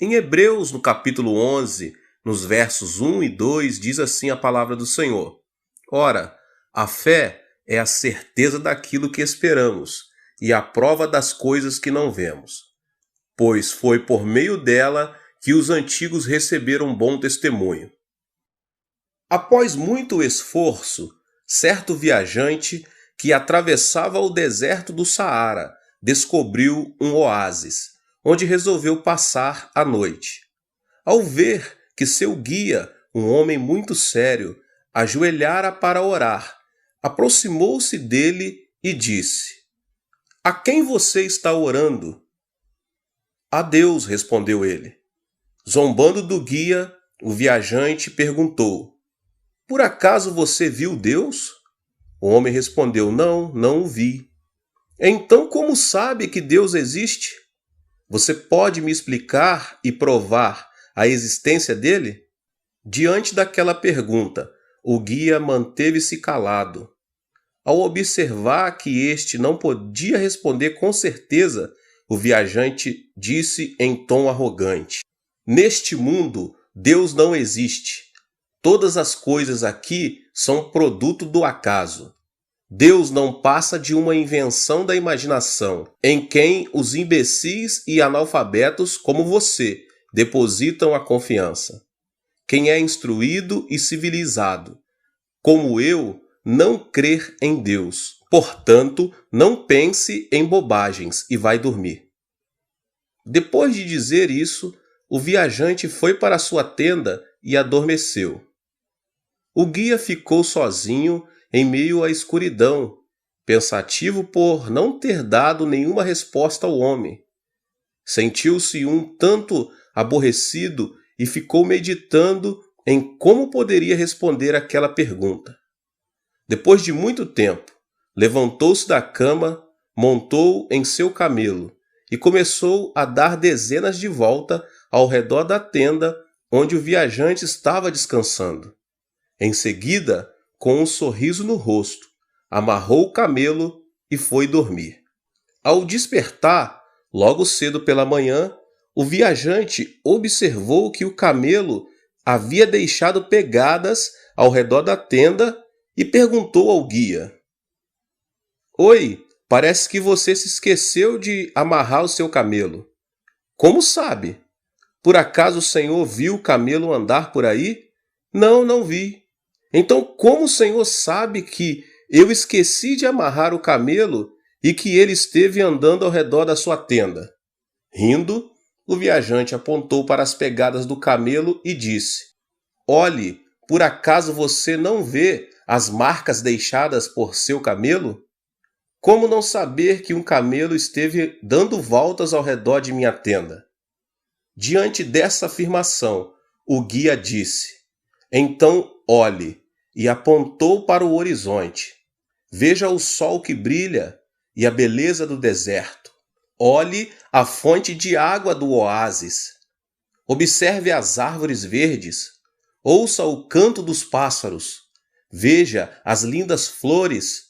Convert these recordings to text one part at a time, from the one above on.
Em Hebreus, no capítulo 11, nos versos 1 e 2, diz assim a palavra do Senhor: Ora, a fé é a certeza daquilo que esperamos e a prova das coisas que não vemos. Pois foi por meio dela que os antigos receberam bom testemunho. Após muito esforço, certo viajante que atravessava o deserto do Saara descobriu um oásis, onde resolveu passar a noite. Ao ver que seu guia, um homem muito sério, ajoelhara para orar, aproximou-se dele e disse: A quem você está orando? A Deus, respondeu ele. Zombando do guia, o viajante perguntou: Por acaso você viu Deus? O homem respondeu: Não o vi. Então, como sabe que Deus existe? Você pode me explicar e provar a existência dele? Diante daquela pergunta, o guia manteve-se calado. Ao observar que este não podia responder com certeza, o viajante disse em tom arrogante: Neste mundo, Deus não existe. Todas as coisas aqui são produto do acaso. Deus não passa de uma invenção da imaginação, em quem os imbecis e analfabetos como você depositam a confiança. Quem é instruído e civilizado, como eu, não crer em Deus. Portanto, não pense em bobagens e vai dormir. Depois de dizer isso, o viajante foi para sua tenda e adormeceu. O guia ficou sozinho em meio à escuridão, pensativo por não ter dado nenhuma resposta ao homem. Sentiu-se um tanto aborrecido e ficou meditando em como poderia responder aquela pergunta. Depois de muito tempo, levantou-se da cama, montou em seu camelo e começou a dar dezenas de voltas ao redor da tenda onde o viajante estava descansando. Em seguida, com um sorriso no rosto, amarrou o camelo e foi dormir. Ao despertar, logo cedo pela manhã, o viajante observou que o camelo havia deixado pegadas ao redor da tenda e perguntou ao guia: Oi, parece que você se esqueceu de amarrar o seu camelo. Como sabe? Por acaso o senhor viu o camelo andar por aí? Não vi. Então, como o senhor sabe que eu esqueci de amarrar o camelo e que ele esteve andando ao redor da sua tenda? Rindo, o viajante apontou para as pegadas do camelo e disse: Olhe, por acaso você não vê as marcas deixadas por seu camelo? Como não saber que um camelo esteve dando voltas ao redor de minha tenda? Diante dessa afirmação, o guia disse: Então olhe, e apontou para o horizonte. Veja o sol que brilha e a beleza do deserto. Olhe a fonte de água do oásis. Observe as árvores verdes. Ouça o canto dos pássaros. Veja as lindas flores.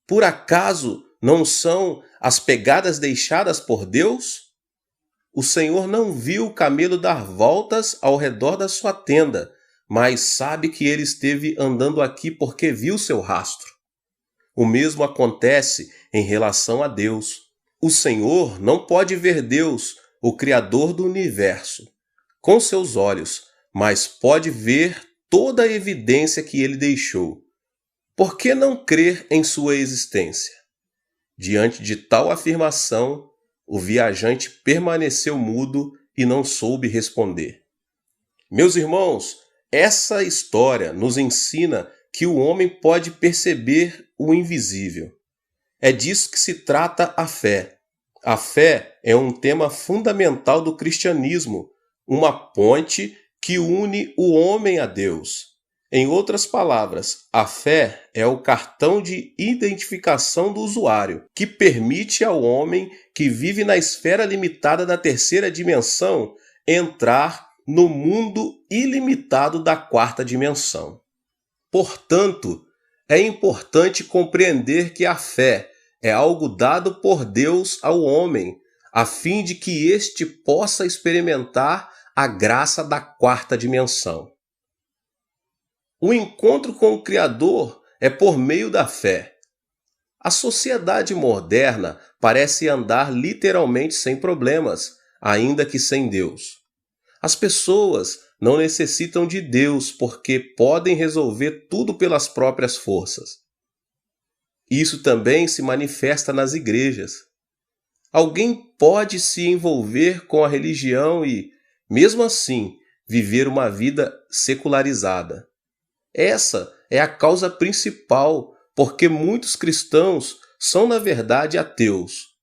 Por acaso não são as pegadas deixadas por Deus? O Senhor não viu o camelo dar voltas ao redor da sua tenda, mas sabe que ele esteve andando aqui porque viu seu rastro. O mesmo acontece em relação a Deus. O Senhor não pode ver Deus, o Criador do universo, com seus olhos, mas pode ver toda a evidência que ele deixou. Por que não crer em sua existência? Diante de tal afirmação, o viajante permaneceu mudo e não soube responder. Meus irmãos, essa história nos ensina que o homem pode perceber o invisível. É disso que se trata a fé. A fé é um tema fundamental do cristianismo, uma ponte que une o homem a Deus. Em outras palavras, a fé é o cartão de identificação do usuário, que permite ao homem que vive na esfera limitada da terceira dimensão entrar no mundo ilimitado da quarta dimensão. Portanto, é importante compreender que a fé é algo dado por Deus ao homem, a fim de que este possa experimentar a graça da quarta dimensão. O encontro com o Criador é por meio da fé. A sociedade moderna parece andar literalmente sem problemas, ainda que sem Deus. As pessoas não necessitam de Deus porque podem resolver tudo pelas próprias forças. Isso também se manifesta nas igrejas. Alguém pode se envolver com a religião e, mesmo assim, viver uma vida secularizada. Essa é a causa principal porque muitos cristãos são, na verdade, ateus.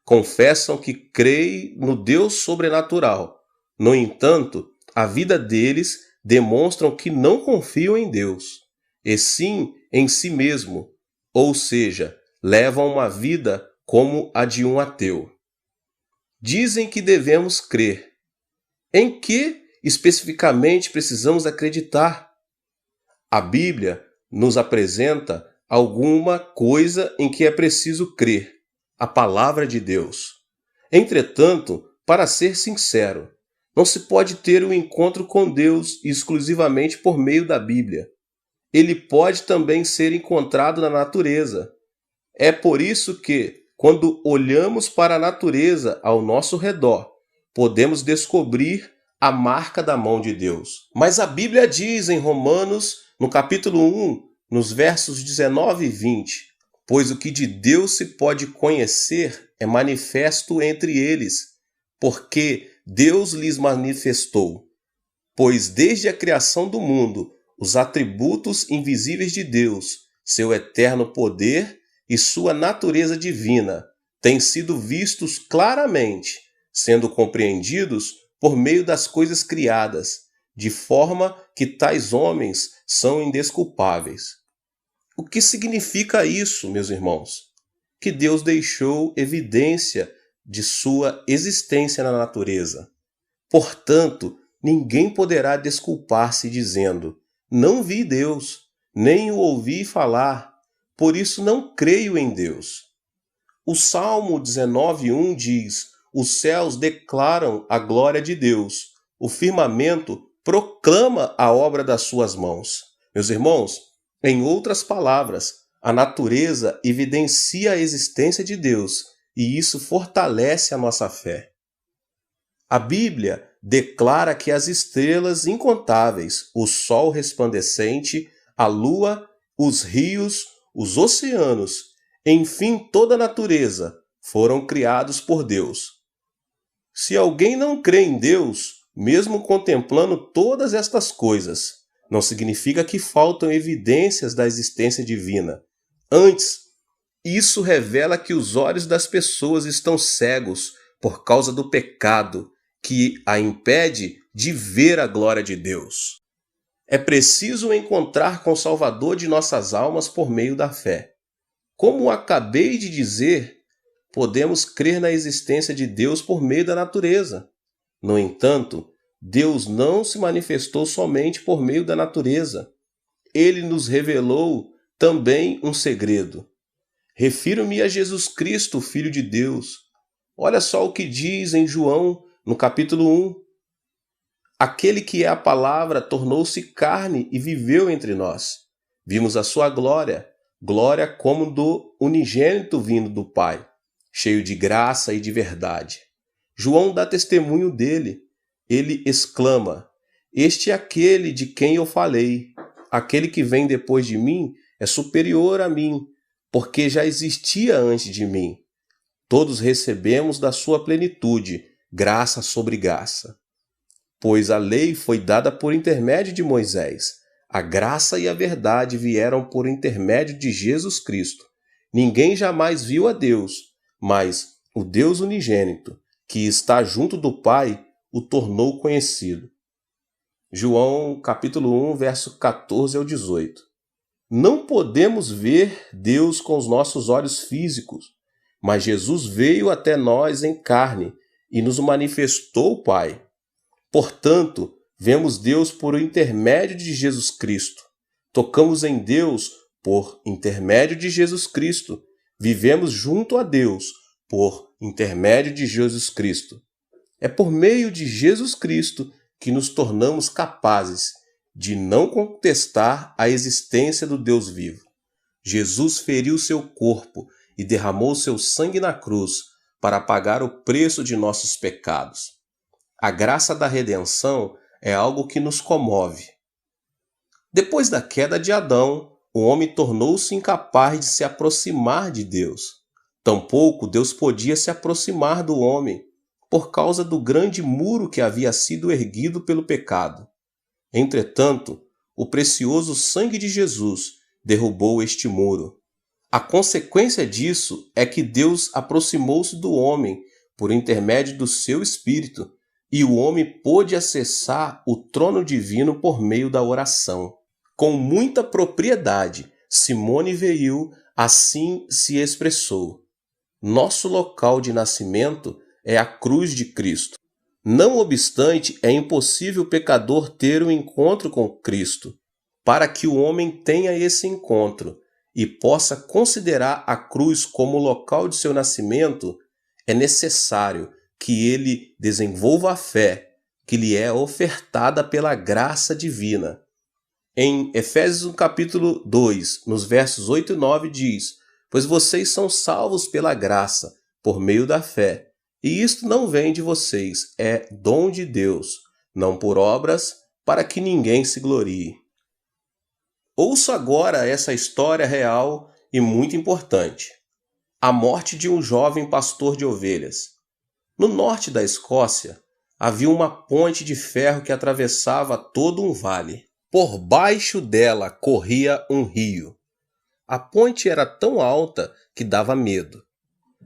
Confessam que creem no Deus sobrenatural. No entanto, a vida deles demonstram que não confiam em Deus, e sim em si mesmo, ou seja, levam uma vida como a de um ateu. Dizem que devemos crer. Em que especificamente precisamos acreditar? A Bíblia nos apresenta alguma coisa em que é preciso crer, a palavra de Deus. Entretanto, para ser sincero, não se pode ter um encontro com Deus exclusivamente por meio da Bíblia. Ele pode também ser encontrado na natureza. É por isso que, quando olhamos para a natureza ao nosso redor, podemos descobrir a marca da mão de Deus. Mas a Bíblia diz em Romanos, no capítulo 1, nos versos 19 e 20, pois o que de Deus se pode conhecer é manifesto entre eles, porque Deus lhes manifestou. Pois desde a criação do mundo, os atributos invisíveis de Deus, seu eterno poder e sua natureza divina, têm sido vistos claramente, sendo compreendidos por meio das coisas criadas, de forma que tais homens são indesculpáveis. O que significa isso, meus irmãos? Que Deus deixou evidência de sua existência na natureza. Portanto, ninguém poderá desculpar-se dizendo: não vi Deus, nem o ouvi falar, por isso não creio em Deus. O Salmo 19:1 diz: os céus declaram a glória de Deus, o firmamento proclama a obra das suas mãos. Meus irmãos, em outras palavras, a natureza evidencia a existência de Deus e isso fortalece a nossa fé. A Bíblia declara que as estrelas incontáveis, o sol resplandecente, a lua, os rios, os oceanos, enfim, toda a natureza, foram criados por Deus. Se alguém não crê em Deus, mesmo contemplando todas estas coisas, não significa que faltam evidências da existência divina. Antes, isso revela que os olhos das pessoas estão cegos por causa do pecado, que a impede de ver a glória de Deus. É preciso encontrar com o Salvador de nossas almas por meio da fé. Como acabei de dizer, podemos crer na existência de Deus por meio da natureza. No entanto, Deus não se manifestou somente por meio da natureza. Ele nos revelou também um segredo. Refiro-me a Jesus Cristo, Filho de Deus. Olha só o que diz em João, no capítulo 1. Aquele que é a palavra tornou-se carne e viveu entre nós. Vimos a sua glória, glória como do unigênito vindo do Pai, cheio de graça e de verdade. João dá testemunho dele. Ele exclama: este é aquele de quem eu falei. Aquele que vem depois de mim é superior a mim, porque já existia antes de mim. Todos recebemos da sua plenitude, graça sobre graça. Pois a lei foi dada por intermédio de Moisés. A graça e a verdade vieram por intermédio de Jesus Cristo. Ninguém jamais viu a Deus, mas o Deus unigênito, que está junto do Pai, o tornou conhecido. João capítulo 1, verso 14 ao 18. Não podemos ver Deus com os nossos olhos físicos, mas Jesus veio até nós em carne e nos manifestou o Pai. Portanto, vemos Deus por intermédio de Jesus Cristo. Tocamos em Deus por intermédio de Jesus Cristo. Vivemos junto a Deus por intermédio de Jesus Cristo. É por meio de Jesus Cristo que nos tornamos capazes de não contestar a existência do Deus vivo. Jesus feriu seu corpo e derramou seu sangue na cruz para pagar o preço de nossos pecados. A graça da redenção é algo que nos comove. Depois da queda de Adão, o homem tornou-se incapaz de se aproximar de Deus. Tampouco Deus podia se aproximar do homem, por causa do grande muro que havia sido erguido pelo pecado. Entretanto, o precioso sangue de Jesus derrubou este muro. A consequência disso é que Deus aproximou-se do homem por intermédio do seu Espírito, e o homem pôde acessar o trono divino por meio da oração. Com muita propriedade, Simone Weil assim se expressou: nosso local de nascimento é a cruz de Cristo. Não obstante, é impossível o pecador ter um encontro com Cristo. Para que o homem tenha esse encontro e possa considerar a cruz como o local de seu nascimento, é necessário que ele desenvolva a fé que lhe é ofertada pela graça divina. Em Efésios capítulo 2, nos versos 8 e 9 diz: pois vocês são salvos pela graça, por meio da fé. E isto não vem de vocês, é dom de Deus, não por obras, para que ninguém se glorie. Ouça agora essa história real e muito importante. A morte de um jovem pastor de ovelhas. No norte da Escócia, havia uma ponte de ferro que atravessava todo um vale. Por baixo dela corria um rio. A ponte era tão alta que dava medo.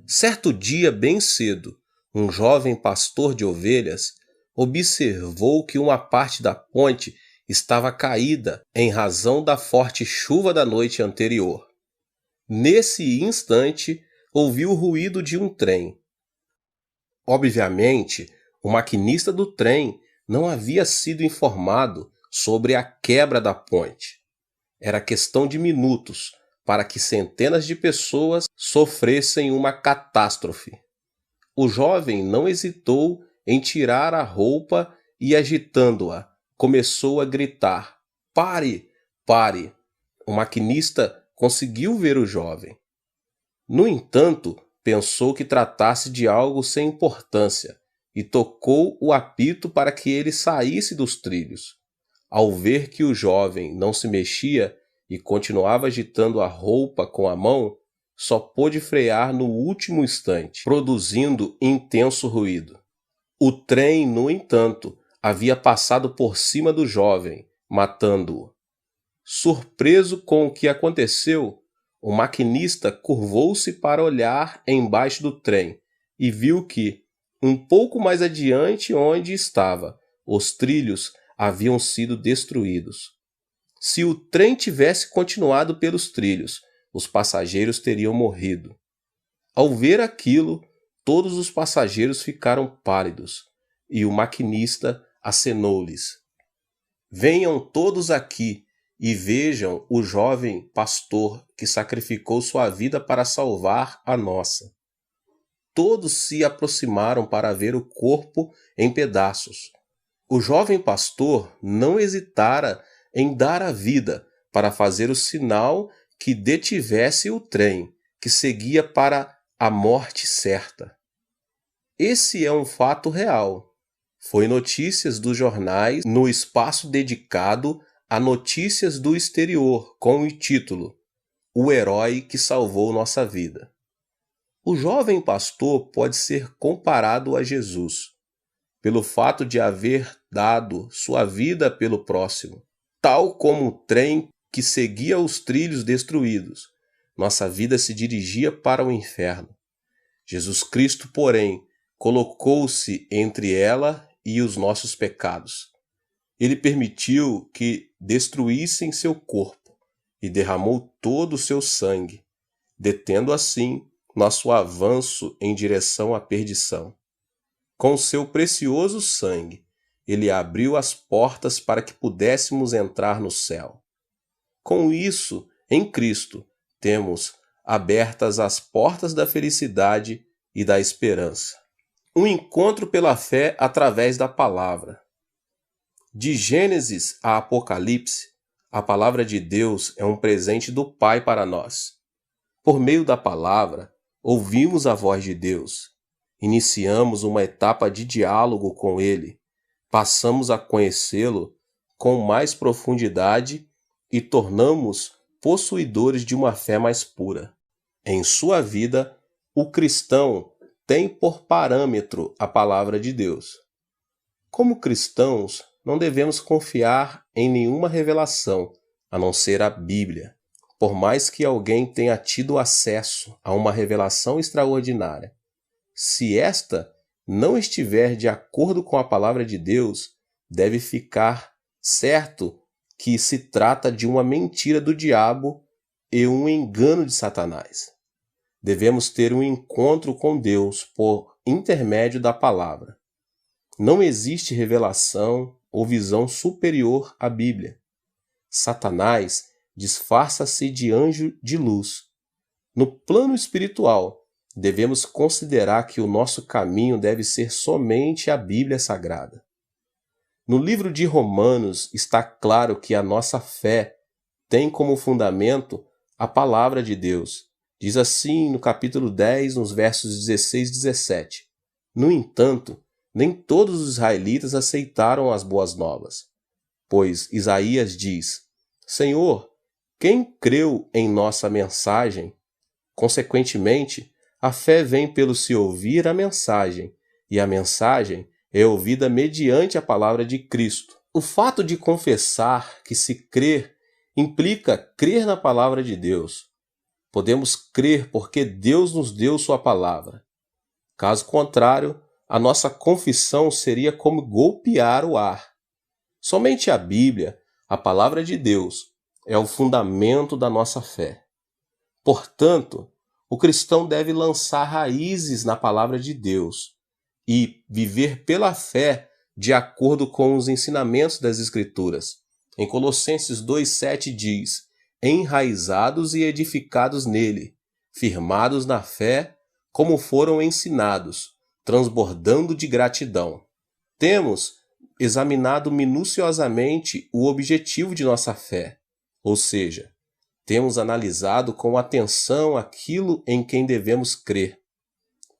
Certo dia, bem cedo, um jovem pastor de ovelhas observou que uma parte da ponte estava caída em razão da forte chuva da noite anterior. Nesse instante, ouviu o ruído de um trem. Obviamente, o maquinista do trem não havia sido informado sobre a quebra da ponte. Era questão de minutos para que centenas de pessoas sofressem uma catástrofe. O jovem não hesitou em tirar a roupa e, agitando-a, começou a gritar: pare, pare! O maquinista conseguiu ver o jovem. No entanto, pensou que tratasse de algo sem importância e tocou o apito para que ele saísse dos trilhos. Ao ver que o jovem não se mexia e continuava agitando a roupa com a mão, só pôde frear no último instante, produzindo intenso ruído. O trem, no entanto, havia passado por cima do jovem, matando-o. Surpreso com o que aconteceu, o maquinista curvou-se para olhar embaixo do trem e viu que, um pouco mais adiante onde estava, os trilhos haviam sido destruídos. Se o trem tivesse continuado pelos trilhos, os passageiros teriam morrido. Ao ver aquilo, todos os passageiros ficaram pálidos e o maquinista acenou-lhes: venham todos aqui e vejam o jovem pastor que sacrificou sua vida para salvar a nossa. Todos se aproximaram para ver o corpo em pedaços. O jovem pastor não hesitara em dar a vida para fazer o sinal que detivesse o trem, que seguia para a morte certa. Esse é um fato real. Foi notícias dos jornais no espaço dedicado a notícias do exterior, com o título O Herói que Salvou Nossa Vida. O jovem pastor pode ser comparado a Jesus, pelo fato de haver dado sua vida pelo próximo. Tal como o trem que seguia os trilhos destruídos, nossa vida se dirigia para o inferno. Jesus Cristo, porém, colocou-se entre ela e os nossos pecados. Ele permitiu que destruíssem seu corpo e derramou todo o seu sangue, detendo assim nosso avanço em direção à perdição. Com seu precioso sangue, ele abriu as portas para que pudéssemos entrar no céu. Com isso, em Cristo, temos abertas as portas da felicidade e da esperança. Um encontro pela fé através da palavra. De Gênesis a Apocalipse, a palavra de Deus é um presente do Pai para nós. Por meio da palavra, ouvimos a voz de Deus, iniciamos uma etapa de diálogo com Ele, passamos a conhecê-lo com mais profundidade e tornamos possuidores de uma fé mais pura. Em sua vida, o cristão tem por parâmetro a palavra de Deus. Como cristãos, não devemos confiar em nenhuma revelação, a não ser a Bíblia. Por mais que alguém tenha tido acesso a uma revelação extraordinária, se esta não estiver de acordo com a palavra de Deus, deve ficar certo que se trata de uma mentira do diabo e um engano de Satanás. Devemos ter um encontro com Deus por intermédio da palavra. Não existe revelação ou visão superior à Bíblia. Satanás disfarça-se de anjo de luz. No plano espiritual, devemos considerar que o nosso caminho deve ser somente a Bíblia Sagrada. No livro de Romanos está claro que a nossa fé tem como fundamento a palavra de Deus. Diz assim no capítulo 10, nos versos 16 e 17. No entanto, nem todos os israelitas aceitaram as boas novas, pois Isaías diz: Senhor, quem creu em nossa mensagem? Consequentemente, a fé vem pelo se ouvir a mensagem, e a mensagem é ouvida mediante a palavra de Cristo. O fato de confessar que se crer implica crer na palavra de Deus. Podemos crer porque Deus nos deu sua palavra. Caso contrário, a nossa confissão seria como golpear o ar. Somente a Bíblia, a palavra de Deus, é o fundamento da nossa fé. Portanto, o cristão deve lançar raízes na palavra de Deus e viver pela fé de acordo com os ensinamentos das Escrituras. Em Colossenses 2,7 diz: enraizados e edificados nele, firmados na fé, como foram ensinados, transbordando de gratidão. Temos examinado minuciosamente o objetivo de nossa fé, ou seja, temos analisado com atenção aquilo em quem devemos crer.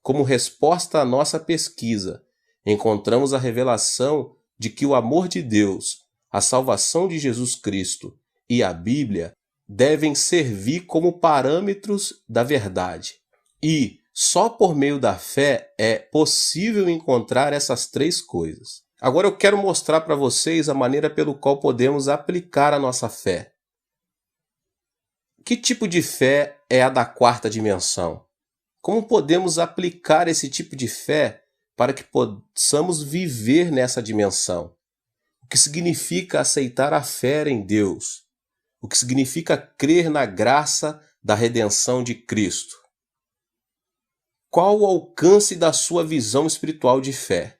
Como resposta à nossa pesquisa, encontramos a revelação de que o amor de Deus, a salvação de Jesus Cristo e a Bíblia devem servir como parâmetros da verdade. E só por meio da fé é possível encontrar essas três coisas. Agora eu quero mostrar para vocês a maneira pelo qual podemos aplicar a nossa fé. Que tipo de fé é a da quarta dimensão? Como podemos aplicar esse tipo de fé para que possamos viver nessa dimensão? O que significa aceitar a fé em Deus? O que significa crer na graça da redenção de Cristo? Qual o alcance da sua visão espiritual de fé?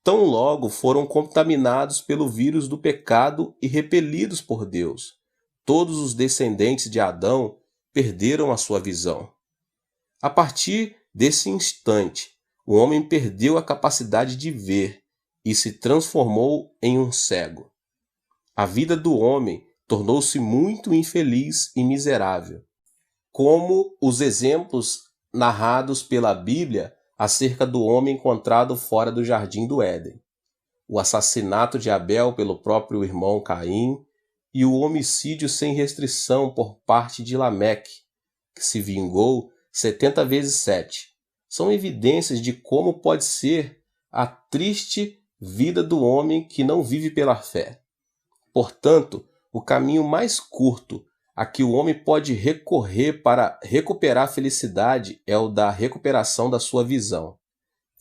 Tão logo foram contaminados pelo vírus do pecado e repelidos por Deus, todos os descendentes de Adão perderam a sua visão. A partir desse instante, o homem perdeu a capacidade de ver e se transformou em um cego. A vida do homem tornou-se muito infeliz e miserável, como os exemplos narrados pela Bíblia acerca do homem encontrado fora do jardim do Éden, o assassinato de Abel pelo próprio irmão Caim e o homicídio sem restrição por parte de Lameque, que se vingou 70 vezes 7. São evidências de como pode ser a triste vida do homem que não vive pela fé. Portanto, o caminho mais curto a que o homem pode recorrer para recuperar a felicidade é o da recuperação da sua visão.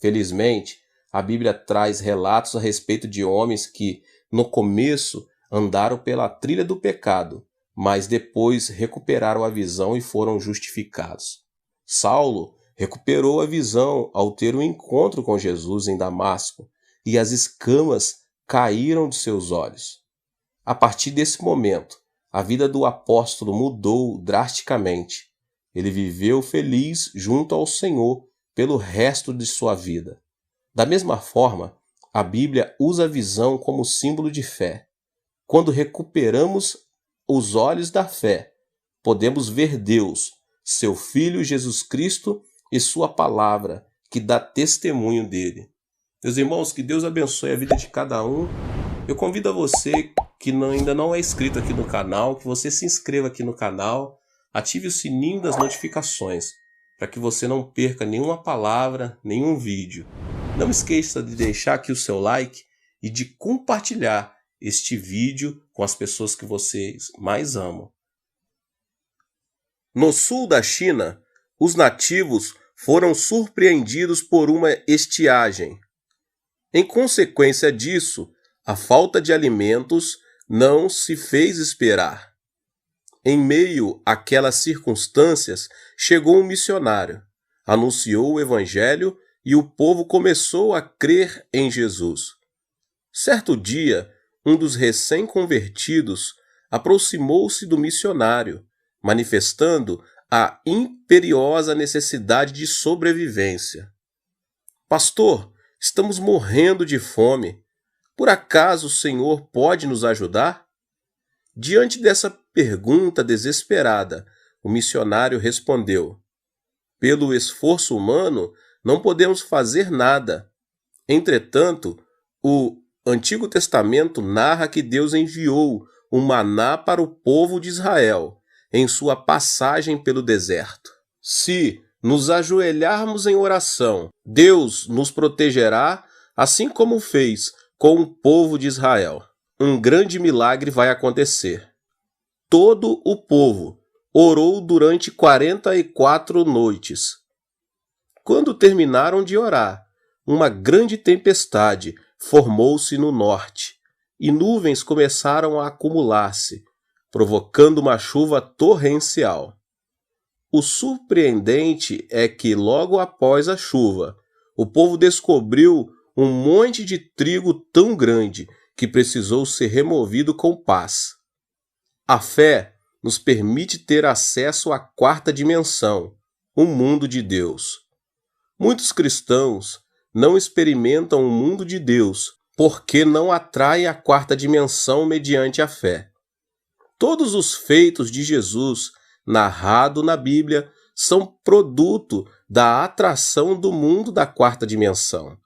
Felizmente, a Bíblia traz relatos a respeito de homens que, no começo, andaram pela trilha do pecado, mas depois recuperaram a visão e foram justificados. Saulo recuperou a visão ao ter um encontro com Jesus em Damasco, e as escamas caíram de seus olhos. A partir desse momento, a vida do apóstolo mudou drasticamente. Ele viveu feliz junto ao Senhor pelo resto de sua vida. Da mesma forma, a Bíblia usa a visão como símbolo de fé. Quando recuperamos os olhos da fé, podemos ver Deus, seu Filho Jesus Cristo e sua palavra, que dá testemunho dele. Meus irmãos, que Deus abençoe a vida de cada um. Eu convido a você que ainda não é inscrito aqui no canal, que você se inscreva aqui no canal, ative o sininho das notificações, para que você não perca nenhuma palavra, nenhum vídeo. Não esqueça de deixar aqui o seu like e de compartilhar este vídeo com as pessoas que vocês mais amam. No sul da China, os nativos foram surpreendidos por uma estiagem. Em consequência disso, a falta de alimentos não se fez esperar. Em meio àquelas circunstâncias, chegou um missionário, anunciou o evangelho e o povo começou a crer em Jesus. Certo dia, um dos recém-convertidos aproximou-se do missionário, manifestando a imperiosa necessidade de sobrevivência. Pastor, estamos morrendo de fome. Por acaso o Senhor pode nos ajudar? Diante dessa pergunta desesperada, o missionário respondeu: pelo esforço humano, não podemos fazer nada. Entretanto, o Antigo Testamento narra que Deus enviou o maná para o povo de Israel em sua passagem pelo deserto. Se nos ajoelharmos em oração, Deus nos protegerá, assim como fez com o povo de Israel. Um grande milagre vai acontecer. Todo o povo orou durante 44 noites. Quando terminaram de orar, uma grande tempestade formou-se no norte, e nuvens começaram a acumular-se, provocando uma chuva torrencial. O surpreendente é que, logo após a chuva, o povo descobriu um monte de trigo tão grande que precisou ser removido com pás. A fé nos permite ter acesso à quarta dimensão, o mundo de Deus. Muitos cristãos não experimentam o mundo de Deus porque não atraem a quarta dimensão mediante a fé. Todos os feitos de Jesus, narrado na Bíblia, são produto da atração do mundo da quarta dimensão.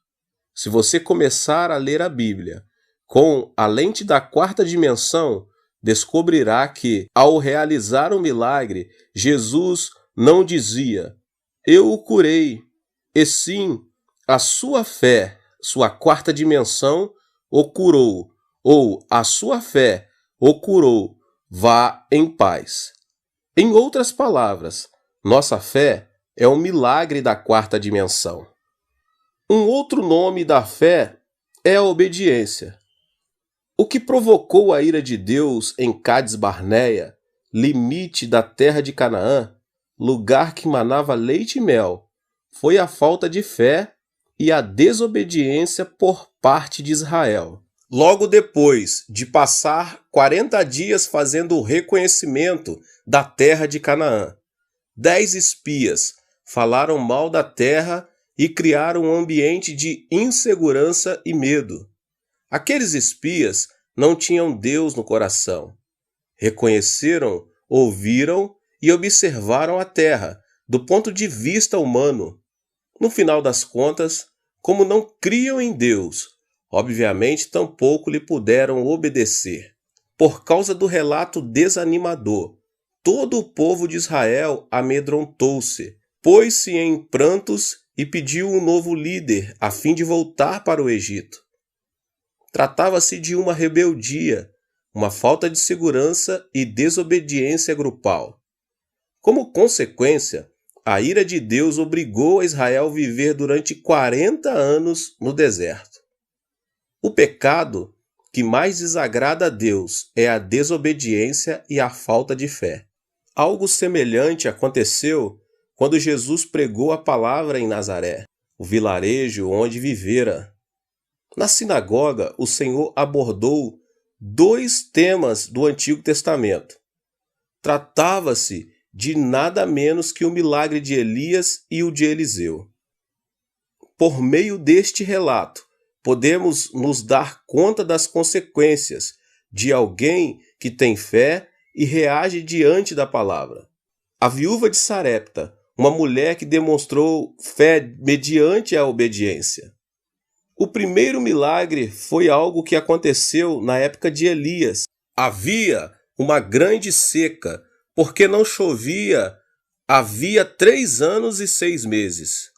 Se você começar a ler a Bíblia com a lente da quarta dimensão, descobrirá que, ao realizar um milagre, Jesus não dizia: eu o curei, e sim, a sua fé, sua quarta dimensão, o curou, ou a sua fé o curou, vá em paz. Em outras palavras, nossa fé é um milagre da quarta dimensão. Um outro nome da fé é a obediência. O que provocou a ira de Deus em Cádiz Barneia, limite da terra de Canaã, lugar que manava leite e mel, foi a falta de fé e a desobediência por parte de Israel. Logo depois de passar 40 dias fazendo o reconhecimento da terra de Canaã, 10 espias falaram mal da terra e criaram um ambiente de insegurança e medo. Aqueles espias não tinham Deus no coração. Reconheceram, ouviram e observaram a terra do ponto de vista humano. No final das contas, como não criam em Deus, obviamente tampouco lhe puderam obedecer. Por causa do relato desanimador, todo o povo de Israel amedrontou-se, pôs-se em prantos e pediu um novo líder a fim de voltar para o Egito. Tratava-se de uma rebeldia, uma falta de segurança e desobediência grupal. Como consequência, a ira de Deus obrigou a Israel a viver durante 40 anos no deserto. O pecado que mais desagrada a Deus é a desobediência e a falta de fé. Algo semelhante aconteceu quando Jesus pregou a palavra em Nazaré, o vilarejo onde vivera. Na sinagoga, o Senhor abordou 2 temas do Antigo Testamento. Tratava-se de nada menos que o milagre de Elias e o de Eliseu. Por meio deste relato, podemos nos dar conta das consequências de alguém que tem fé e reage diante da palavra. A viúva de Sarepta, uma mulher que demonstrou fé mediante a obediência. O primeiro milagre foi algo que aconteceu na época de Elias. Havia uma grande seca, porque não chovia havia 3 anos e 6 meses.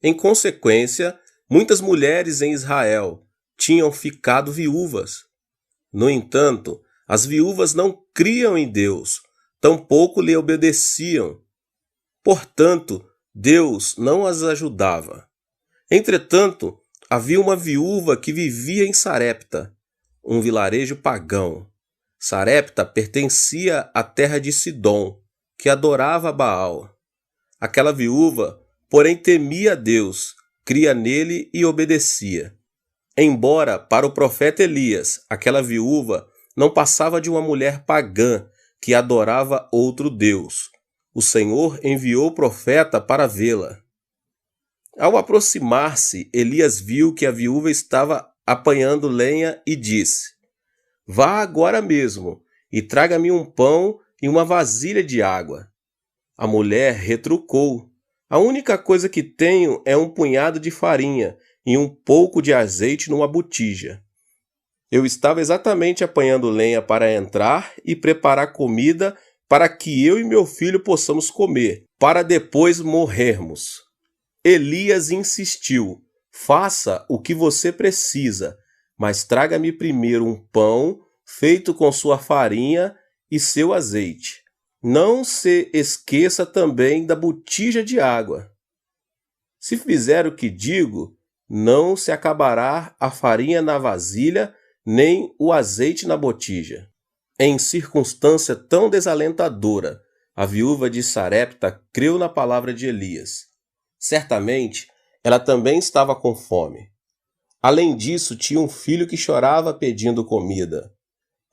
Em consequência, muitas mulheres em Israel tinham ficado viúvas. No entanto, as viúvas não criam em Deus, tampouco lhe obedeciam. Portanto, Deus não as ajudava. Entretanto, havia uma viúva que vivia em Sarepta, um vilarejo pagão. Sarepta pertencia à terra de Sidom, que adorava Baal. Aquela viúva, porém, temia a Deus, cria nele e obedecia. Embora, para o profeta Elias, aquela viúva não passava de uma mulher pagã que adorava outro Deus, o Senhor enviou o profeta para vê-la. Ao aproximar-se, Elias viu que a viúva estava apanhando lenha e disse: "Vá agora mesmo e traga-me um pão e uma vasilha de água." A mulher retrucou: "A única coisa que tenho é um punhado de farinha e um pouco de azeite numa botija. Eu estava exatamente apanhando lenha para entrar e preparar comida para que eu e meu filho possamos comer, para depois morrermos." Elias insistiu: "Faça o que você precisa, mas traga-me primeiro um pão feito com sua farinha e seu azeite. Não se esqueça também da botija de água. Se fizer o que digo, não se acabará a farinha na vasilha, nem o azeite na botija." Em circunstância tão desalentadora, a viúva de Sarepta creu na palavra de Elias. Certamente, ela também estava com fome. Além disso, tinha um filho que chorava pedindo comida.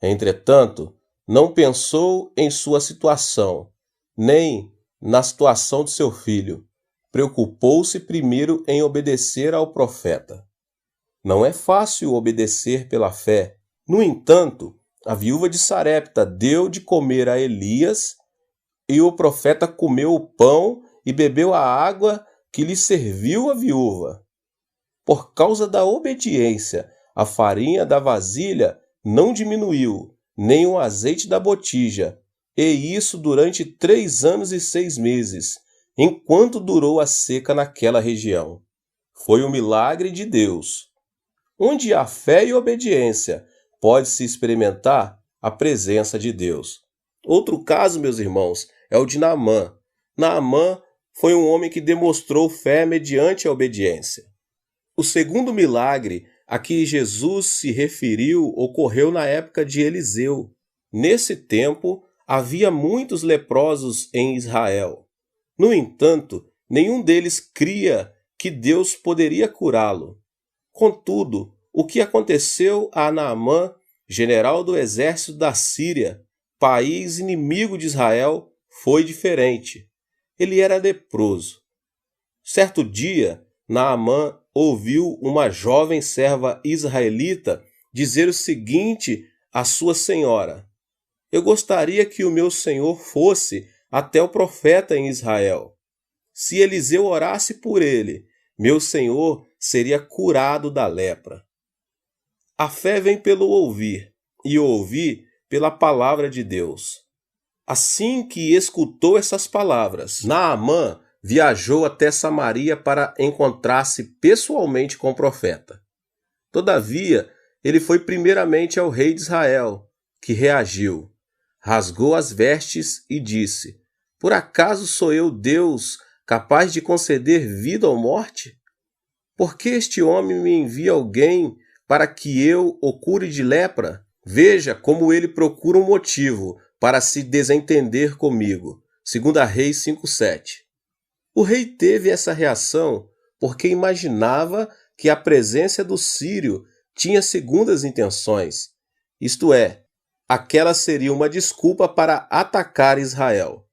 Entretanto, não pensou em sua situação, nem na situação de seu filho. Preocupou-se primeiro em obedecer ao profeta. Não é fácil obedecer pela fé. No entanto, a viúva de Sarepta deu de comer a Elias, e o profeta comeu o pão e bebeu a água que lhe serviu a viúva. Por causa da obediência, a farinha da vasilha não diminuiu, nem o azeite da botija, e isso durante 3 anos e 6 meses, enquanto durou a seca naquela região. Foi um milagre de Deus. Onde há fé e obediência, pode-se experimentar a presença de Deus. Outro caso, meus irmãos, é o de Naamã. Naamã foi um homem que demonstrou fé mediante a obediência. O segundo milagre a que Jesus se referiu ocorreu na época de Eliseu. Nesse tempo, havia muitos leprosos em Israel. No entanto, nenhum deles cria que Deus poderia curá-lo. Contudo, o que aconteceu a Naamã, general do exército da Síria, país inimigo de Israel, foi diferente. Ele era leproso. Certo dia, Naamã ouviu uma jovem serva israelita dizer o seguinte à sua senhora: "Eu gostaria que o meu senhor fosse até o profeta em Israel. Se Eliseu orasse por ele, meu senhor seria curado da lepra." A fé vem pelo ouvir, e ouvir pela palavra de Deus. Assim que escutou essas palavras, Naamã viajou até Samaria para encontrar-se pessoalmente com o profeta. Todavia, ele foi primeiramente ao rei de Israel, que reagiu, rasgou as vestes e disse: "Por acaso sou eu Deus capaz de conceder vida ou morte? Por que este homem me envia alguém para que eu o cure de lepra? Veja como ele procura um motivo para se desentender comigo." 2 Reis 5:7. O rei teve essa reação porque imaginava que a presença do sírio tinha segundas intenções, isto é, aquela seria uma desculpa para atacar Israel.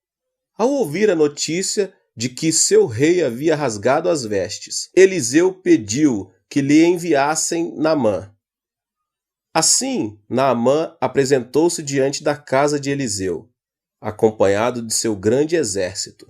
Ao ouvir a notícia de que seu rei havia rasgado as vestes. Eliseu pediu que lhe enviassem Naamã. Assim, Naamã apresentou-se diante da casa de Eliseu, acompanhado de seu grande exército.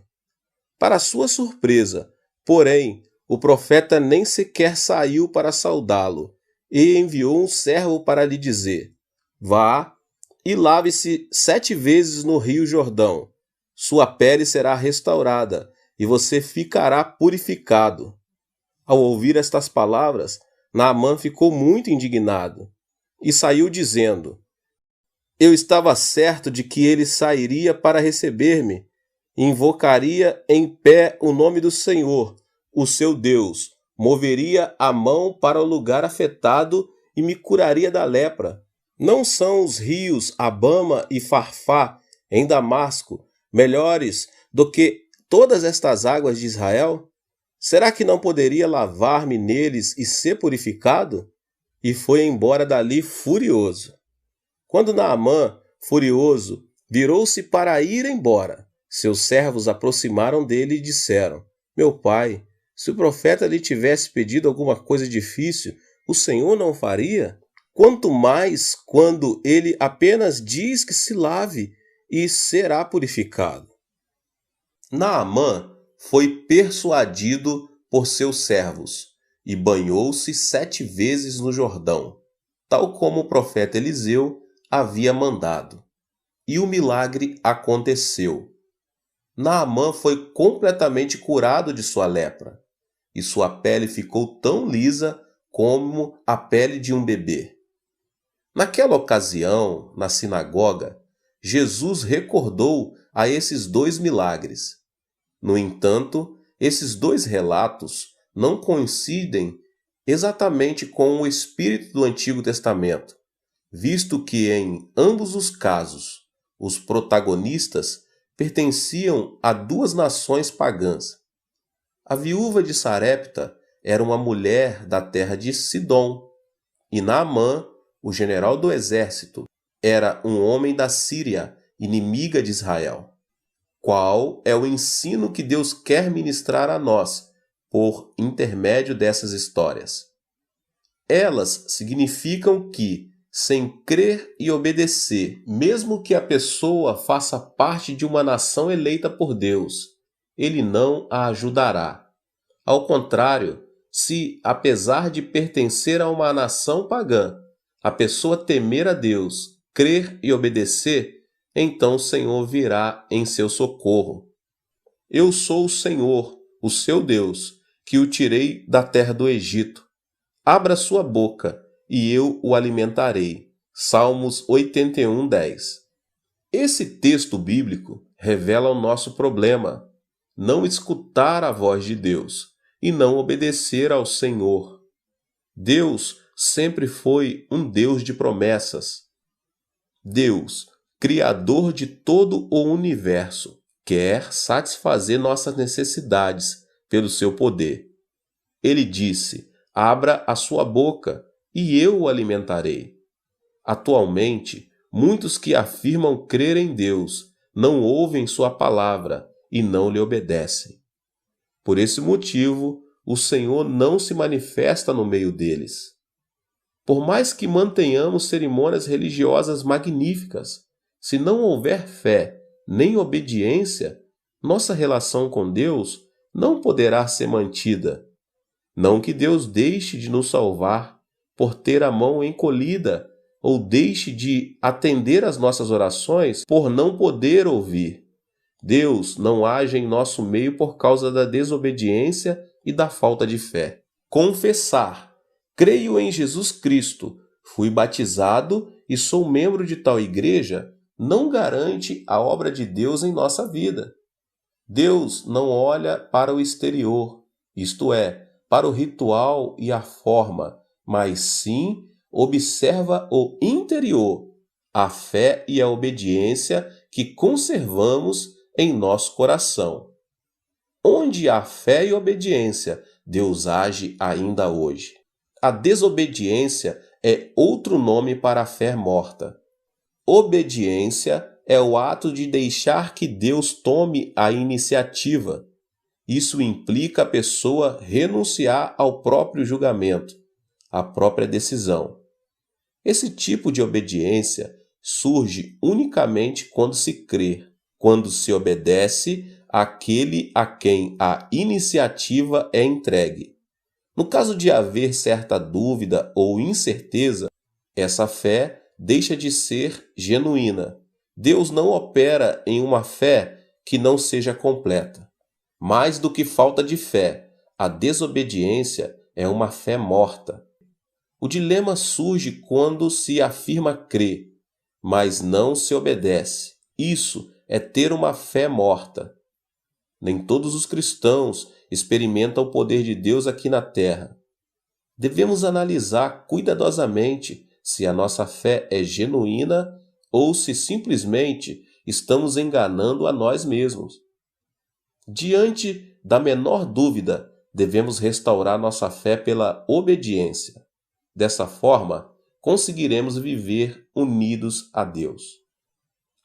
Para sua surpresa, porém, o profeta nem sequer saiu para saudá-lo e enviou um servo para lhe dizer: vá e lave-se 7 vezes no rio Jordão. Sua pele será restaurada e você ficará purificado. Ao ouvir estas palavras, Naamã ficou muito indignado e saiu dizendo: eu estava certo de que ele sairia para receber-me, invocaria em pé o nome do Senhor, o seu Deus, moveria a mão para o lugar afetado e me curaria da lepra. Não são os rios Abama e Farfá, em Damasco, melhores do que todas estas águas de Israel? Será que não poderia lavar-me neles e ser purificado? E foi embora dali furioso. Quando Naamã, furioso, virou-se para ir embora, seus servos aproximaram dele e disseram: meu pai, se o profeta lhe tivesse pedido alguma coisa difícil, o Senhor não o faria? Quanto mais quando ele apenas diz que se lave e será purificado. Naamã foi persuadido por seus servos e banhou-se 7 vezes no Jordão, tal como o profeta Eliseu havia mandado. E o milagre aconteceu. Naamã foi completamente curado de sua lepra, e sua pele ficou tão lisa como a pele de um bebê. Naquela ocasião, na sinagoga, Jesus recordou a esses 2 milagres. No entanto, esses 2 relatos não coincidem exatamente com o espírito do Antigo Testamento, visto que em ambos os casos, os protagonistas pertenciam a 2 nações pagãs. A viúva de Sarepta era uma mulher da terra de Sidom, e Naamã, o general do exército, era um homem da Síria, inimiga de Israel. Qual é o ensino que Deus quer ministrar a nós por intermédio dessas histórias? Elas significam que, sem crer e obedecer, mesmo que a pessoa faça parte de uma nação eleita por Deus, ele não a ajudará. Ao contrário, se, apesar de pertencer a uma nação pagã, a pessoa temer a Deus, crer e obedecer, então o Senhor virá em seu socorro. Eu sou o Senhor, o seu Deus, que o tirei da terra do Egito. Abra sua boca, e eu o alimentarei. Salmos 81:10. Esse texto bíblico revela o nosso problema: não escutar a voz de Deus e não obedecer ao Senhor. Deus sempre foi um Deus de promessas. Deus, Criador de todo o universo, quer satisfazer nossas necessidades pelo seu poder. Ele disse: abra a sua boca e eu o alimentarei. Atualmente, muitos que afirmam crer em Deus não ouvem sua palavra e não lhe obedecem. Por esse motivo, o Senhor não se manifesta no meio deles. Por mais que mantenhamos cerimônias religiosas magníficas, se não houver fé nem obediência, nossa relação com Deus não poderá ser mantida. Não que Deus deixe de nos salvar por ter a mão encolhida, ou deixe de atender às nossas orações por não poder ouvir. Deus não age em nosso meio por causa da desobediência e da falta de fé. Confessar: creio em Jesus Cristo, fui batizado e sou membro de tal igreja, não garante a obra de Deus em nossa vida. Deus não olha para o exterior, isto é, para o ritual e a forma, mas sim observa o interior, a fé e a obediência que conservamos em nosso coração. Onde há fé e obediência, Deus age ainda hoje. A desobediência é outro nome para a fé morta. Obediência é o ato de deixar que Deus tome a iniciativa. Isso implica a pessoa renunciar ao próprio julgamento, à própria decisão. Esse tipo de obediência surge unicamente quando se crê, quando se obedece àquele a quem a iniciativa é entregue. No caso de haver certa dúvida ou incerteza, essa fé deixa de ser genuína. Deus não opera em uma fé que não seja completa. Mais do que falta de fé, a desobediência é uma fé morta. O dilema surge quando se afirma crer, mas não se obedece. Isso é ter uma fé morta. Nem todos os cristãos experimentam o poder de Deus aqui na terra. Devemos analisar cuidadosamente se a nossa fé é genuína ou se simplesmente estamos enganando a nós mesmos. Diante da menor dúvida, devemos restaurar nossa fé pela obediência. Dessa forma, conseguiremos viver unidos a Deus.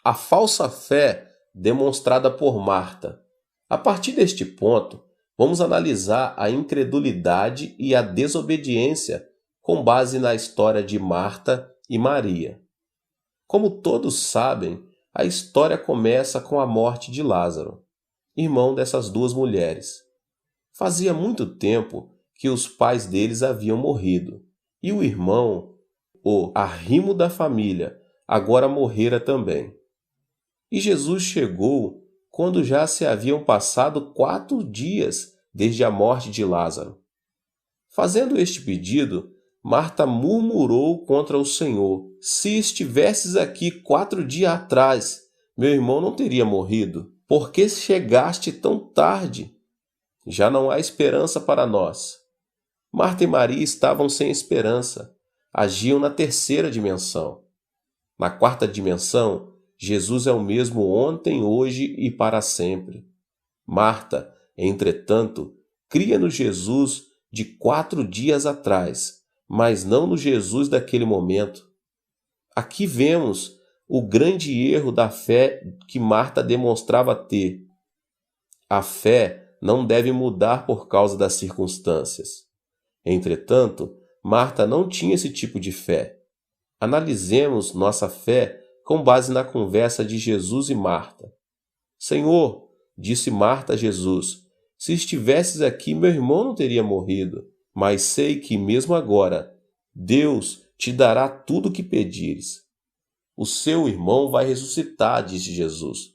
A falsa fé demonstrada por Marta. A partir deste ponto, vamos analisar a incredulidade e a desobediência com base na história de Marta e Maria. Como todos sabem, a história começa com a morte de Lázaro, irmão dessas duas mulheres. Fazia muito tempo que os pais deles haviam morrido, e o irmão, o arrimo da família, agora morrera também. E Jesus chegou quando já se haviam passado 4 dias desde a morte de Lázaro. Fazendo este pedido, Marta murmurou contra o Senhor: se estivesses aqui 4 dias atrás, meu irmão não teria morrido. Por que chegaste tão tarde? Já não há esperança para nós. Marta e Maria estavam sem esperança. Agiam na terceira dimensão. Na quarta dimensão, Jesus é o mesmo ontem, hoje e para sempre. Marta, entretanto, cria no Jesus de 4 dias atrás, mas não no Jesus daquele momento. Aqui vemos o grande erro da fé que Marta demonstrava ter. A fé não deve mudar por causa das circunstâncias. Entretanto, Marta não tinha esse tipo de fé. Analisemos nossa fé com base na conversa de Jesus e Marta. Senhor, disse Marta a Jesus, se estivesses aqui, meu irmão não teria morrido, mas sei que mesmo agora, Deus te dará tudo o que pedires. O seu irmão vai ressuscitar, disse Jesus.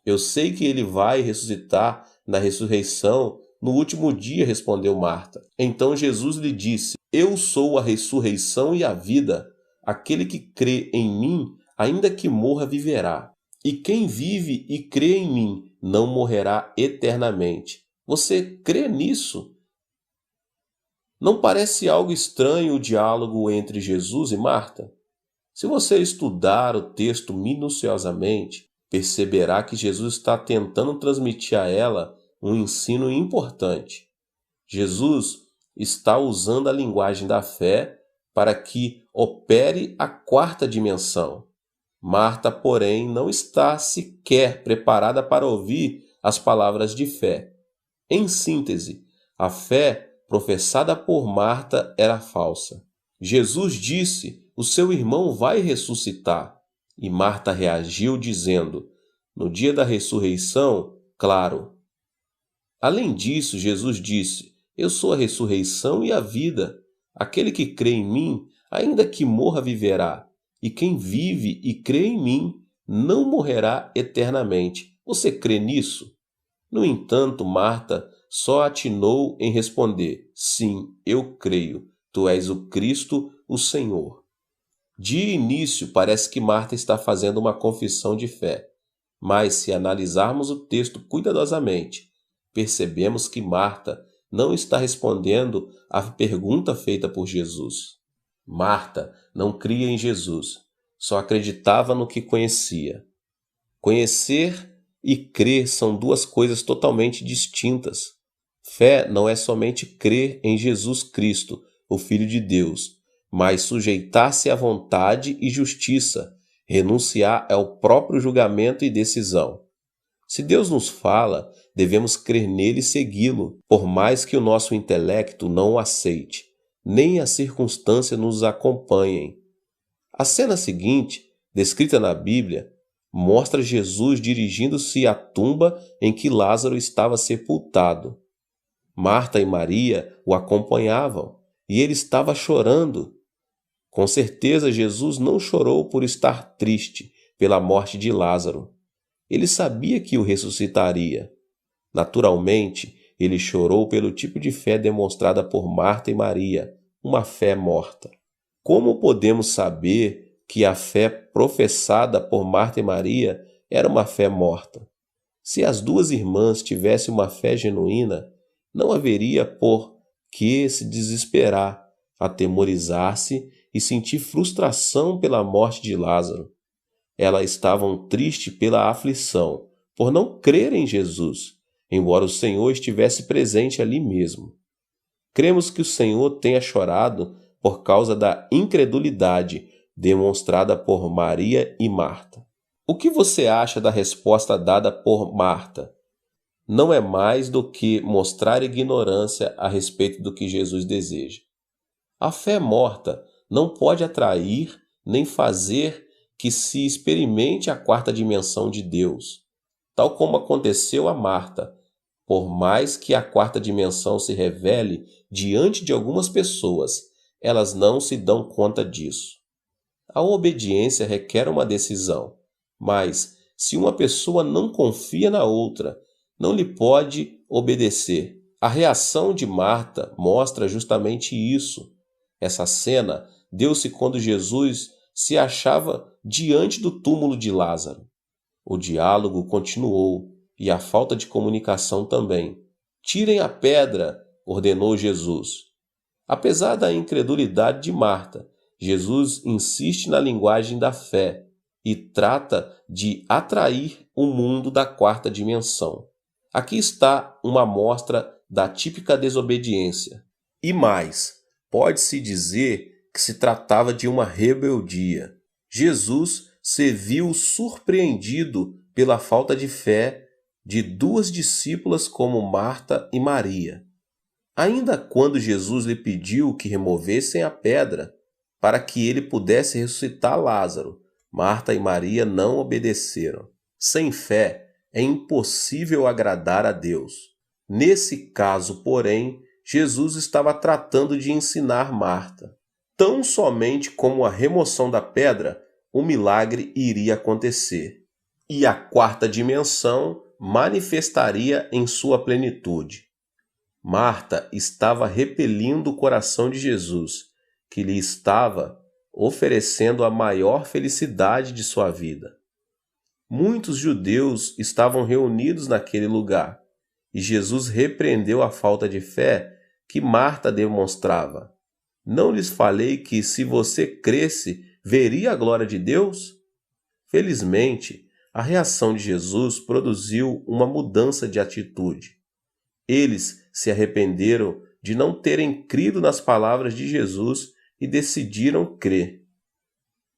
Eu sei que ele vai ressuscitar na ressurreição no último dia, respondeu Marta. Então Jesus lhe disse: eu sou a ressurreição e a vida. Aquele que crê em mim, ainda que morra, viverá. E quem vive e crê em mim, não morrerá eternamente. Você crê nisso? Não parece algo estranho o diálogo entre Jesus e Marta? Se você estudar o texto minuciosamente, perceberá que Jesus está tentando transmitir a ela um ensino importante. Jesus está usando a linguagem da fé para que opere a quarta dimensão. Marta, porém, não está sequer preparada para ouvir as palavras de fé. Em síntese, a fé professada por Marta era falsa. Jesus disse: o seu irmão vai ressuscitar. E Marta reagiu dizendo: no dia da ressurreição, claro. Além disso, Jesus disse: eu sou a ressurreição e a vida. Aquele que crê em mim, ainda que morra, viverá. E quem vive e crê em mim, não morrerá eternamente. Você crê nisso? No entanto, Marta só atinou em responder: sim, eu creio. Tu és o Cristo, o Senhor. De início, parece que Marta está fazendo uma confissão de fé. Mas, se analisarmos o texto cuidadosamente, percebemos que Marta não está respondendo à pergunta feita por Jesus. Marta não cria em Jesus, só acreditava no que conhecia. Conhecer e crer são 2 coisas totalmente distintas. Fé não é somente crer em Jesus Cristo, o Filho de Deus, mas sujeitar-se à vontade e justiça, renunciar ao próprio julgamento e decisão. Se Deus nos fala, devemos crer nele e segui-lo, por mais que o nosso intelecto não o aceite, nem as circunstâncias nos acompanhem. A cena seguinte, descrita na Bíblia, mostra Jesus dirigindo-se à tumba em que Lázaro estava sepultado. Marta e Maria o acompanhavam e ele estava chorando. Com certeza, Jesus não chorou por estar triste pela morte de Lázaro. Ele sabia que o ressuscitaria. Naturalmente, ele chorou pelo tipo de fé demonstrada por Marta e Maria, uma fé morta. Como podemos saber que a fé professada por Marta e Maria era uma fé morta? Se as duas irmãs tivessem uma fé genuína, não haveria por que se desesperar, atemorizar-se e sentir frustração pela morte de Lázaro. Elas estavam tristes pela aflição, por não crer em Jesus, embora o Senhor estivesse presente ali mesmo. Cremos que o Senhor tenha chorado por causa da incredulidade demonstrada por Maria e Marta. O que você acha da resposta dada por Marta? Não é mais do que mostrar ignorância a respeito do que Jesus deseja. A fé morta não pode atrair nem fazer que se experimente a quarta dimensão de Deus, tal como aconteceu a Marta, por mais que a quarta dimensão se revele diante de algumas pessoas, elas não se dão conta disso. A obediência requer uma decisão, mas se uma pessoa não confia na outra, não lhe pode obedecer. A reação de Marta mostra justamente isso. Essa cena deu-se quando Jesus se achava diante do túmulo de Lázaro. O diálogo continuou e a falta de comunicação também. "Tirem a pedra", ordenou Jesus. Apesar da incredulidade de Marta, Jesus insiste na linguagem da fé e trata de atrair o mundo da quarta dimensão. Aqui está uma amostra da típica desobediência. E mais, pode-se dizer que se tratava de uma rebeldia. Jesus se viu surpreendido pela falta de fé de duas discípulas como Marta e Maria. Ainda quando Jesus lhe pediu que removessem a pedra para que ele pudesse ressuscitar Lázaro, Marta e Maria não obedeceram. Sem fé, é impossível agradar a Deus. Nesse caso, porém, Jesus estava tratando de ensinar Marta. Tão somente como a remoção da pedra, o milagre iria acontecer. E a quarta dimensão manifestaria em sua plenitude. Marta estava repelindo o coração de Jesus, que lhe estava oferecendo a maior felicidade de sua vida. Muitos judeus estavam reunidos naquele lugar, e Jesus repreendeu a falta de fé que Marta demonstrava. "Não lhes falei que, se você cresce, veria a glória de Deus?" Felizmente, a reação de Jesus produziu uma mudança de atitude. Eles se arrependeram de não terem crido nas palavras de Jesus e decidiram crer.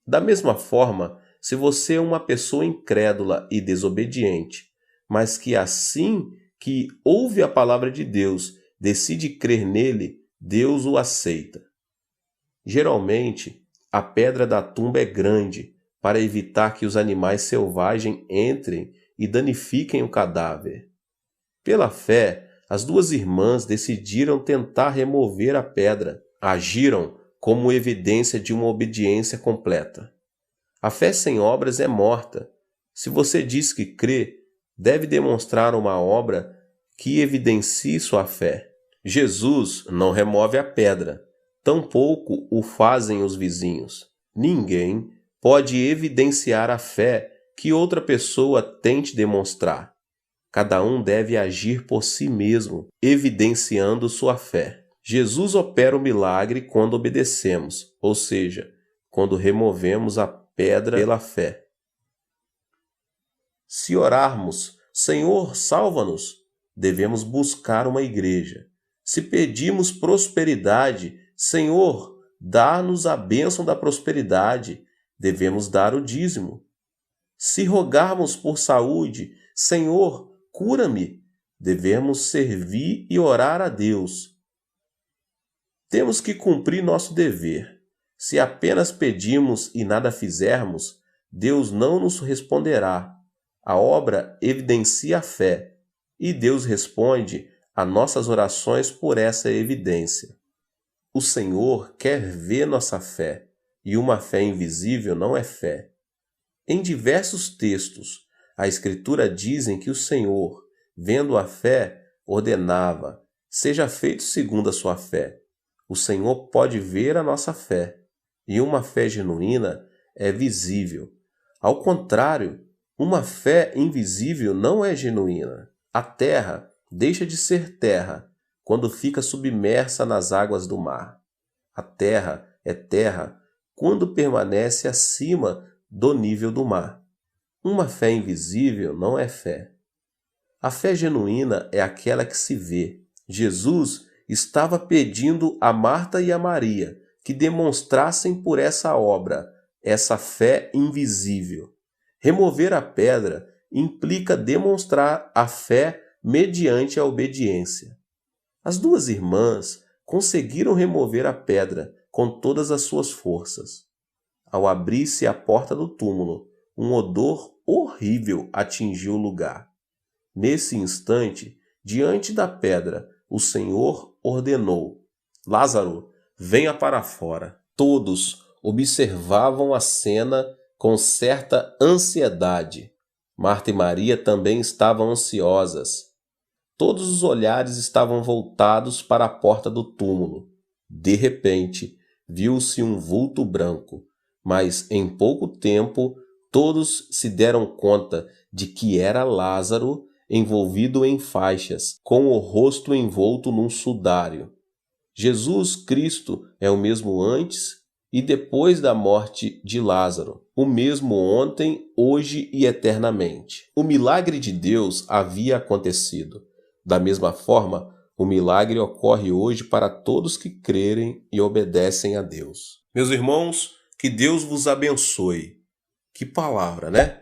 Da mesma forma, se você é uma pessoa incrédula e desobediente, mas que assim que ouve a palavra de Deus, decide crer nele, Deus o aceita. Geralmente, a pedra da tumba é grande para evitar que os animais selvagens entrem e danifiquem o cadáver. Pela fé, as duas irmãs decidiram tentar remover a pedra. Agiram como evidência de uma obediência completa. A fé sem obras é morta. Se você diz que crê, deve demonstrar uma obra que evidencie sua fé. Jesus não remove a pedra, tampouco o fazem os vizinhos. Ninguém pode evidenciar a fé que outra pessoa tente demonstrar. Cada um deve agir por si mesmo, evidenciando sua fé. Jesus opera o milagre quando obedecemos, ou seja, quando removemos a pedra pela fé. Se orarmos, "Senhor, salva-nos", devemos buscar uma igreja. Se pedimos prosperidade, "Senhor, dá-nos a bênção da prosperidade", devemos dar o dízimo. Se rogarmos por saúde, Senhor, cura-me. Devemos servir e orar a Deus. Temos que cumprir nosso dever. Se apenas pedimos e nada fizermos, Deus não nos responderá. A obra evidencia a fé, e Deus responde a nossas orações por essa evidência. O Senhor quer ver nossa fé, e uma fé invisível não é fé. Em diversos textos, a Escritura dizem que o Senhor, vendo a fé, ordenava: seja feito segundo a sua fé. O Senhor pode ver a nossa fé, e uma fé genuína é visível. Ao contrário, uma fé invisível não é genuína. A terra deixa de ser terra quando fica submersa nas águas do mar. A terra é terra quando permanece acima do nível do mar. Uma fé invisível não é fé. A fé genuína é aquela que se vê. Jesus estava pedindo a Marta e a Maria que demonstrassem por essa obra essa fé invisível. Remover a pedra implica demonstrar a fé mediante a obediência. As duas irmãs conseguiram remover a pedra com todas as suas forças. Ao abrir-se a porta do túmulo, um odor horrível atingiu o lugar. Nesse instante, diante da pedra, o Senhor ordenou: Lázaro, venha para fora. Todos observavam a cena com certa ansiedade. Marta e Maria também estavam ansiosas. Todos os olhares estavam voltados para a porta do túmulo. De repente, viu-se um vulto branco, mas em pouco tempo todos se deram conta de que era Lázaro envolvido em faixas, com o rosto envolto num sudário. Jesus Cristo é o mesmo antes e depois da morte de Lázaro, o mesmo ontem, hoje e eternamente. O milagre de Deus havia acontecido. Da mesma forma, o milagre ocorre hoje para todos que crerem e obedecem a Deus. Meus irmãos, que Deus vos abençoe. Que palavra, né?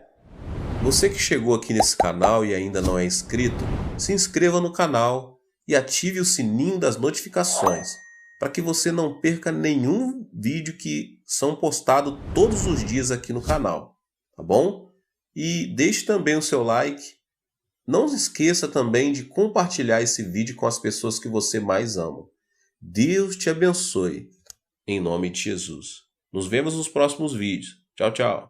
Você que chegou aqui nesse canal e ainda não é inscrito, se inscreva no canal e ative o sininho das notificações para que você não perca nenhum vídeo que são postados todos os dias aqui no canal, tá bom? E deixe também o seu like. Não se esqueça também de compartilhar esse vídeo com as pessoas que você mais ama. Deus te abençoe, em nome de Jesus. Nos vemos nos próximos vídeos. Tchau, tchau.